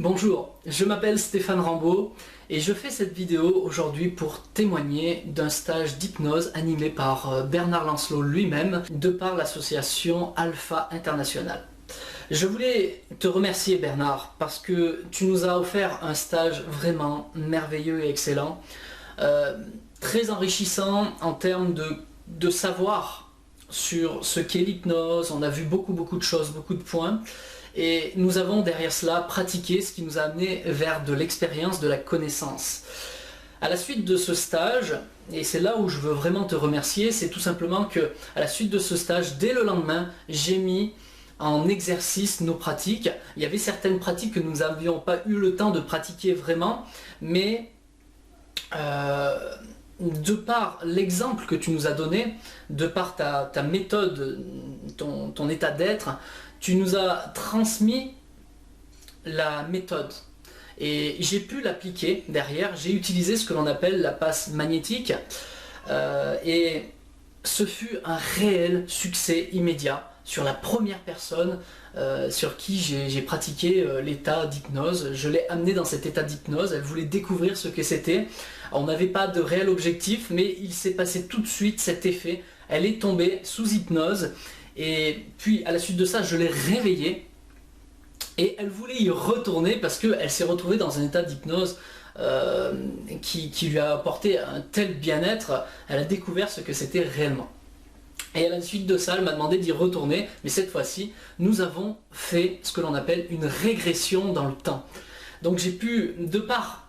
Bonjour, je m'appelle Stéphane Rambaud et je fais cette vidéo aujourd'hui pour témoigner d'un stage d'hypnose animé par Bernard Lancelot lui-même de par l'association Alpha International. Je voulais te remercier Bernard parce que tu nous as offert un stage vraiment merveilleux et excellent, très enrichissant en termes de savoir sur ce qu'est l'hypnose. On a vu beaucoup de choses, beaucoup de points. Et nous avons derrière cela pratiqué ce qui nous a amené vers de l'expérience, de la connaissance. À la suite de ce stage, et c'est là où je veux vraiment te remercier, c'est tout simplement que à la suite de ce stage, dès le lendemain, j'ai mis en exercice nos pratiques. Il y avait certaines pratiques que nous n'avions pas eu le temps de pratiquer vraiment, mais de par l'exemple que tu nous as donné, de par ta méthode, ton état d'être, tu nous as transmis la méthode et j'ai pu l'appliquer derrière. J'ai utilisé ce que l'on appelle la passe magnétique et ce fut un réel succès immédiat sur la première personne sur qui j'ai pratiqué l'état d'hypnose. Je l'ai amenée dans cet état d'hypnose, elle voulait découvrir ce que c'était. On n'avait pas de réel objectif, mais il s'est passé tout de suite cet effet. Elle est tombée sous hypnose. Et puis à la suite de ça, je l'ai réveillée et elle voulait y retourner parce qu'elle s'est retrouvée dans un état d'hypnose qui lui a apporté un tel bien-être. Elle a découvert ce que c'était réellement. Et à la suite de ça, elle m'a demandé d'y retourner, mais cette fois-ci, nous avons fait ce que l'on appelle une régression dans le temps. Donc j'ai pu, de par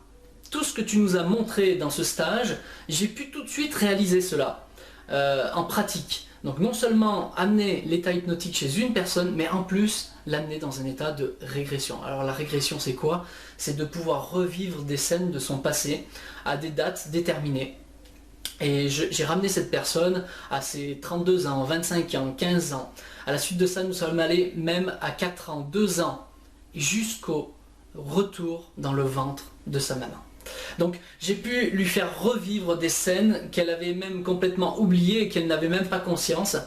tout ce que tu nous as montré dans ce stage, j'ai pu tout de suite réaliser cela en pratique. Donc non seulement amener l'état hypnotique chez une personne, mais en plus l'amener dans un état de régression. Alors la régression c'est quoi? C'est de pouvoir revivre des scènes de son passé à des dates déterminées. Et j'ai ramené cette personne à ses 32 ans, 25 ans, 15 ans. À la suite de ça, nous sommes allés même à 4 ans, 2 ans, jusqu'au retour dans le ventre de sa maman. Donc j'ai pu lui faire revivre des scènes qu'elle avait même complètement oubliées et qu'elle n'avait même pas conscience.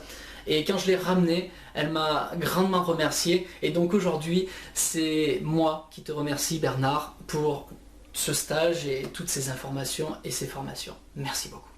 Et quand je l'ai ramenée, elle m'a grandement remercié. Et donc aujourd'hui, c'est moi qui te remercie Bernard pour ce stage et toutes ces informations et ces formations. Merci beaucoup.